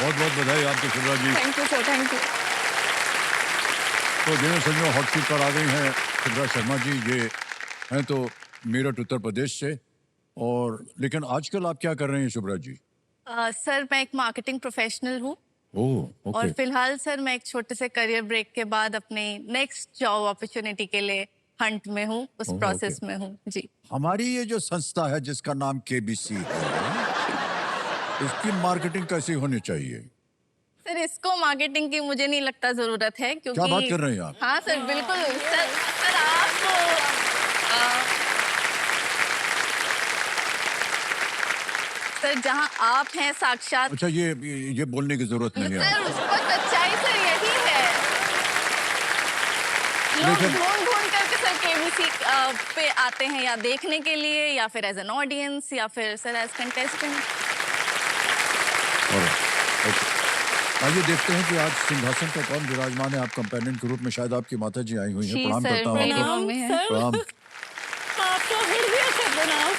बहुत बहुत बधाई आपको Shubhra ji. Thank you sir, thank you. तो दिनों संजों हॉट सीट पर आ गई हैं शुभ्रा शर्मा जी। ये हैं तो मेरठ उत्तर प्रदेश से, और लेकिन आजकल आप क्या कर रहे हैं शुभ्रा जी? सर मैं एक मार्केटिंग प्रोफेशनल हूँ ओह ओके। और फिलहाल सर मैं एक छोटे से करियर ब्रेक के बाद अपने नेक्स्ट जॉब अपॉर्चुनिटी के लिए हंट में हूँ, उस ओह, प्रोसेस ओके। में हूँ जी। हमारी ये जो संस्था है जिसका नाम केबीसी है, इसकी मार्केटिंग कैसी होनी चाहिए? सर इसको मार्केटिंग की मुझे नहीं लगता जरूरत है, क्योंकि क्या बात कर रहे हैं आप? हाँ सर बिल्कुल। सर आपको सर जहाँ आप हैं साक्षात। अच्छा, ये बोलने की जरूरत नहीं है। सर उसको सच्चाई सर यही है। लोग लेकिन- ढूंढ ढूंढ करके सर केबीसी पे आते हैं, या देखने के लिए, या फिर एज एन ऑडियंस, या फिर सर एज कंटेस्टेंट। आइए देखते हैं कि आज सिंहासन पर कौन विराजमान है। आप कंपेनियन के रूप में शायद आपकी माता जी आई हुई हैं। जी प्रणाम सर, करता हूँ मेरी आपको। मम्मी है। प्रणाम। आपका हृदय से प्रणाम।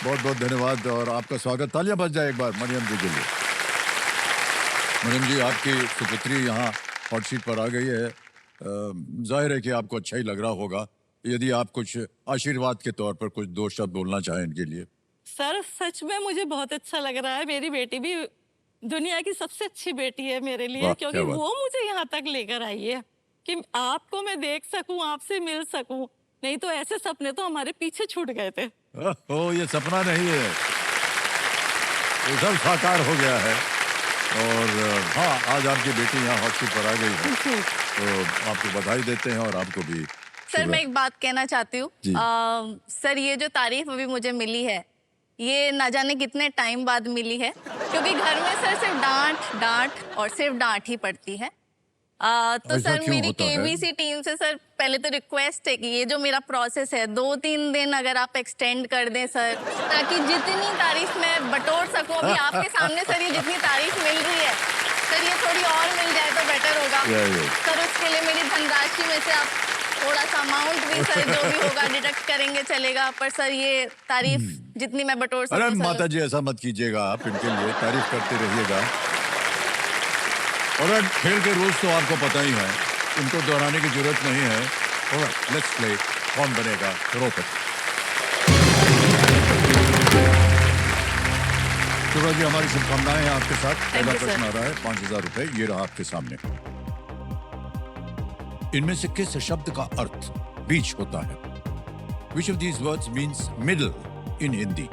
बहुत बहुत धन्यवाद और आपका स्वागत। तालियां बज जाए एक बार मरियम जी के लिए। मरियम जी, आपकी सुपुत्री यहाँ हॉट सीट पर आ गई है। जाहिर है कि आपको अच्छा ही लग रहा होगा। यदि आप कुछ आशीर्वाद के तौर पर कुछ दो शब्द बोलना चाहें इनके लिए। सर सच में मुझे बहुत अच्छा लग रहा है। मेरी बेटी भी दुनिया की सबसे अच्छी बेटी है मेरे लिए, वाह, क्योंकि क्या बात। वो मुझे यहाँ तक लेकर आई है कि आपको मैं देख सकूं, आपसे मिल सकूं। नहीं तो ऐसे सपने तो हमारे पीछे छूट गए थे। ओह, ये सपना नहीं है, ये सब साकार हो गया है। और हाँ, आज आपकी बेटी यहाँ हॉट सीट पर आ गई है, तो आपको बधाई देते हैं और आपको भी। सर मैं एक बात कहना चाहती हूँ। जी। सर ये जो तारीफ अभी मुझे मिली है, ये ना जाने कितने टाइम बाद मिली है, क्योंकि घर में सर सिर्फ डांट डांट और सिर्फ डांट ही पड़ती है। तो ऐसा सर क्यों मेरी होता है? केबीसी टीम से सर पहले तो रिक्वेस्ट है कि ये जो मेरा प्रोसेस है 2-3 दिन अगर आप एक्सटेंड कर दें सर, ताकि जितनी तारीफ मैं बटोर सकूं। अभी आपके सामने सर ये जितनी तारीफ मिल रही है सर, ये थोड़ी और मिल जाए तो बेटर होगा। सर उसके लिए मेरी धनराशि में से आप थोड़ा सा अमाउंट भी सर जो भी होगा डिडक्ट करेंगे चलेगा, पर सर ये तारीफ जितनी मैं बटोर अरे सकूं माता सर। जी, ऐसा मत कीजिएगा, आप इनके लिए तारीफ करते रहिएगा। और खेल के रूल्स तो आपको पता ही है, इनको दोहराने की जरूरत नहीं है। ऑलराइट, लेट्स प्ले कौन बनेगा करोड़पति। शुभ्रा जी, हमारी शुभकामनाएं हैं आपके साथ। पहला you, प्रश्न sir. आ रहा है, 5,000 रुपए, ये रहा आपके सामने। इनमें से किस शब्द का अर्थ बीच होता है? Which of these words means middle in Hindi?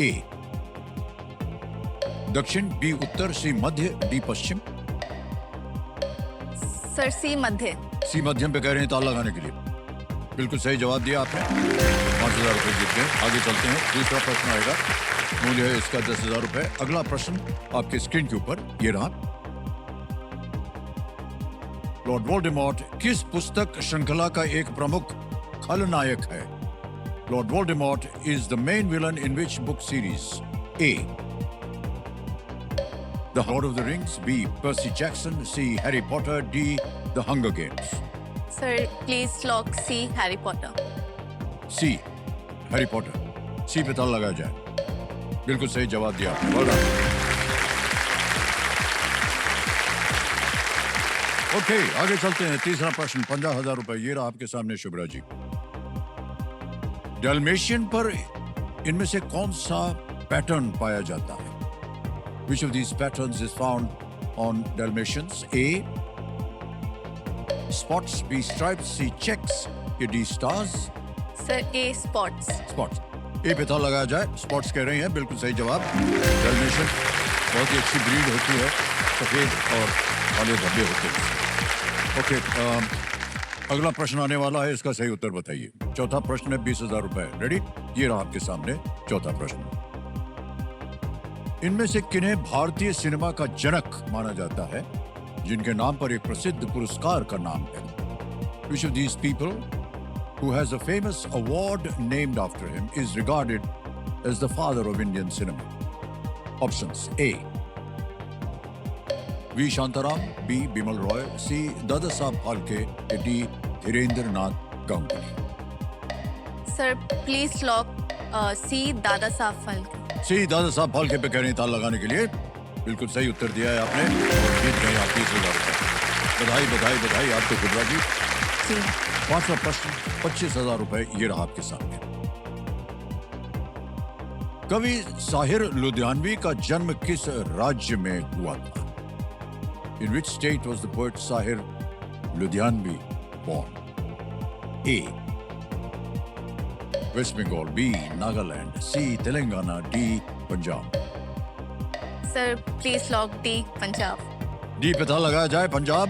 A. दक्षिण, B उत्तर, C मध्य, D पश्चिम। सर सी मध्य। सी मध्यम पे कह रहे हैं ताल लगाने के लिए। बिल्कुल सही जवाब दिया आपने। 5,000 रुपए जीत गए। आगे चलते हैं, दूसरा प्रश्न आएगा, मूल्य है इसका 10,000 रुपए। अगला प्रश्न आपके स्क्रीन के ऊपर ये रहा। लॉर्ड वोल्डेमॉर्ट किस पुस्तक श्रृंखला का एक प्रमुख खलनायक है? Lord Voldemort is the main villain in which book series? A. The Lord of the Rings, B. Percy Jackson, C. Harry Potter, D. The Hunger Games. Sir please lock C Harry Potter. C. Harry Potter. C पे ताला लगाया जाए। बिल्कुल सही जवाब दिया आपने। Well done. Okay, आगे चलते हैं। तीसरा प्रश्न, 50,000 रुपए, ये रहा आपके सामने शुभ्रा जी। डैल्मेशियन पर इनमें से कौन सा पैटर्न पाया जाता है? Which of these patterns is found on Dalmatians? A. Spots, B. Stripes, C. Checks, D. Stars. Sir A spots. Spots. A पे था लगाया जाए। स्पॉट्स कह रही हैं, बिल्कुल सही जवाब। डैल्मेशियन बहुत ही अच्छी ब्रीड होती है, सफेद और काले धब्बे होते हैं। ओके, अगला प्रश्न आने वाला है, इसका सही उत्तर बताइए। चौथा प्रश्न है, 20,000 रुपए। रेडी? ये रहा आपके सामने चौथा प्रश्न। इनमें से किन्हें भारतीय सिनेमा का जनक माना जाता है, जिनके नाम पर एक प्रसिद्ध पुरस्कार का नाम है? Which of these people who has a famous award named after him is regarded as the father of Indian cinema? Options: A. V. Shantaram, B. Bimal Roy, C. Dada Saab Phalke, D. Dhirendra Nath Ganguly. Sir please lock C Dada Saheb Phalke. सी दादा साहब फाल्के पे कह रहे हैं ताल लगाने के लिए। बिल्कुल सही उत्तर दिया है आपने और जीत गए आप 30,000 रुपये। बधाई बधाई बधाई आपको खुदरा जी। जी। पांचवा प्रश्न 25,000 रुपए ये रहा आपके सामने। कवि साहिर लुधियानवी का जन्म किस राज्य में हुआ था? In which state was the poet Sahir Ludhianvi born? A. West Bengal, B. Nagaland, C. Telangana, D. Punjab. Sir please lock D Punjab. D पता लगाया जाए पंजाब।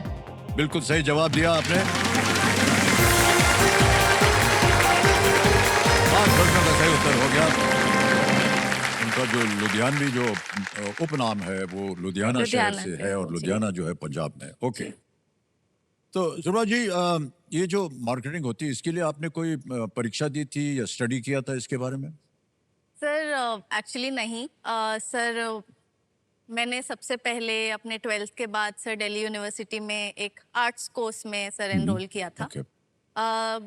बिल्कुल सही जवाब दिया आपने। 5 प्रश्नों का सही उत्तर हो गया। उनका जो लुधियानवी जो उपनाम है वो लुधियाना शहर लुधियाना से से, है और जी। लुधियाना जो है पंजाब में है। ओके, तो सुब्रा जी ये जो मार्केटिंग होती है इसके लिए आपने कोई परीक्षा दी थी या स्टडी किया था इसके बारे में? सर एक्चुअली नहीं सर मैंने सबसे पहले अपने 12th के बाद सर दिल्ली यूनिवर्सिटी में एक आर्ट्स कोर्स में सर एनरोल किया था। ओके,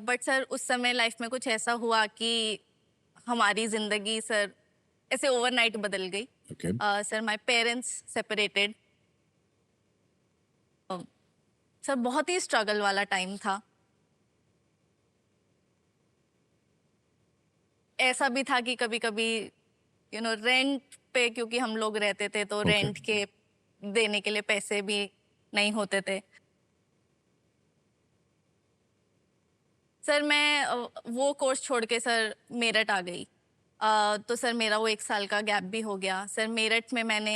बट सर उस समय लाइफ में कुछ ऐसा हुआ कि हमारी जिंदगी सर ऐसे ओवरनाइट बदल गई। Okay, sir my parents separated. Sir बहुत ही स्ट्रगल वाला टाइम था। ऐसा भी था कि कभी कभी रेंट पे क्योंकि हम लोग रहते थे तो Okay. रेंट के देने के लिए पैसे भी नहीं होते थे। सर मैं वो कोर्स छोड़ के सर मेरठ आ गई। तो सर मेरा वो 1 साल का गैप भी हो गया। सर मेरठ में मैंने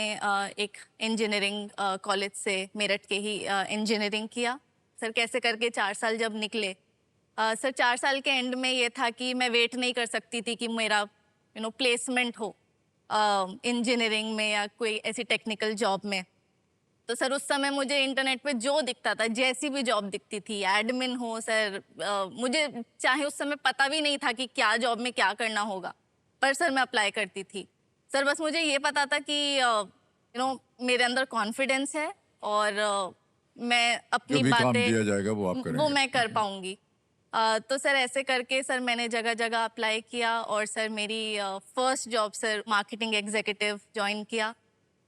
एक इंजीनियरिंग कॉलेज से मेरठ के ही इंजीनियरिंग किया। सर कैसे करके 4 साल जब निकले सर 4 साल के एंड में ये था कि मैं वेट नहीं कर सकती थी कि मेरा प्लेसमेंट हो इंजीनियरिंग में या कोई ऐसी टेक्निकल जॉब में। तो सर उस समय मुझे इंटरनेट पे जो दिखता था जैसी भी जॉब दिखती थी एडमिन हो सर मुझे चाहे उस समय पता भी नहीं था कि क्या जॉब में क्या करना होगा, पर सर मैं अप्लाई करती थी। सर बस मुझे ये पता था कि मेरे अंदर कॉन्फिडेंस है और मैं जो अपनी भी काम बातें दिया जाएगा वो आप वो करेंगे। मैं कर पाऊंगी। तो सर ऐसे करके सर मैंने जगह जगह अप्लाई किया और सर मेरी first job sir marketing executive join किया।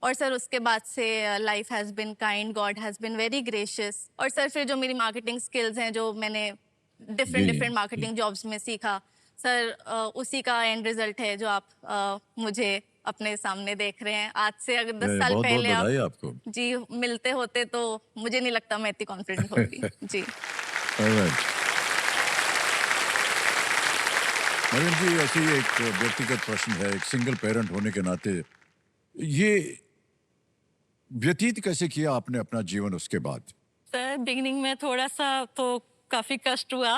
और सर उसके बाद से life has been kind, God has been very gracious. और सर फिर जो मेरी मार्केटिंग स्किल्स हैं जो मैंने डिफरेंट जी, मार्केटिंग जॉब्स में सीखा सर उसी का एंड रिजल्ट है जो आप मुझे अपने सामने देख रहे हैं। आज से अगर 10 साल बहुत बहुत पहले बधाई आप आपको। जी मिलते होते तो मुझे नहीं लगता मैं इतनी कॉन्फिडेंट होती। जी Alright. मरियम जी, ऐसे ही एक व्यक्तिगत प्रश्न है। एक सिंगल पेरेंट होने के नाते ये व्यतीत कैसे किया आपने अपना जीवन उसके बाद? सर बिगिनिंग में थोड़ा सा तो काफी कष्ट हुआ,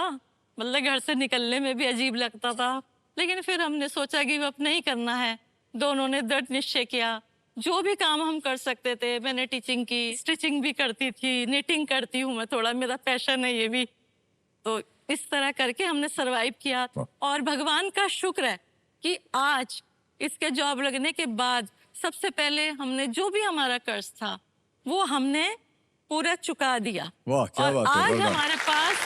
मतलब घर से निकलने में भी अजीब लगता था, लेकिन फिर हमने सोचा कि अब नहीं करना है। दोनों ने दृढ़ निश्चय किया। जो भी काम हम कर सकते थे, मैंने टीचिंग की, स्टिचिंग भी करती थी, निटिंग करती हूँ मैं, थोड़ा मेरा पैशन है ये भी। तो इस तरह करके हमने सरवाइव किया और भगवान का शुक्र है कि आज इसके जॉब लगने के बाद सबसे पहले हमने जो भी हमारा कर्ज था वो हमने पूरा चुका दिया। वाह, क्या और बात है, आज well done. हमारे पास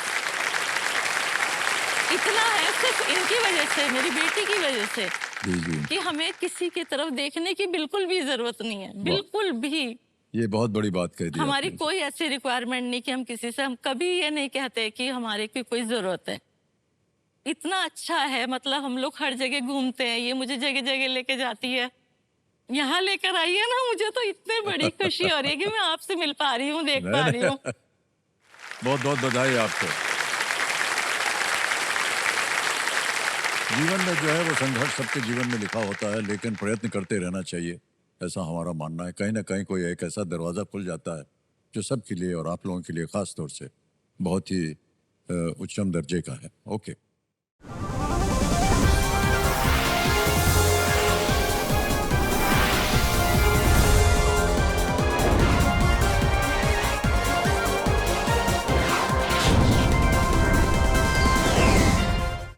इतना है सिर्फ इनकी वजह से, मेरी बेटी की वजह से, जी जी, कि हमें किसी की तरफ देखने की बिल्कुल भी जरूरत नहीं है, बिल्कुल भी। ये बहुत बड़ी बात कह दी हमारी आपने। कोई ऐसी रिक्वायरमेंट नहीं कि हम किसी से, हम कभी ये नहीं कहते कि हमारे की कोई जरूरत है। इतना अच्छा है, मतलब हम लोग हर जगह घूमते हैं, ये मुझे जगह जगह लेके जाती है। यहाँ लेकर आई है ना, मुझे तो इतनी बड़ी खुशी हो रही है कि मैं आपसे मिल पा रही हूँ, देख पा रही हूँ। बहुत बहुत बधाई आपको। जीवन में जो है वो संघर्ष सबके जीवन में लिखा होता है, लेकिन प्रयत्न करते रहना चाहिए, ऐसा हमारा मानना है। कहीं ना कहीं कोई एक ऐसा दरवाज़ा खुल जाता है जो सबके लिए और आप लोगों के लिए खास तौर से बहुत ही उच्चम दर्जे का है। ओके।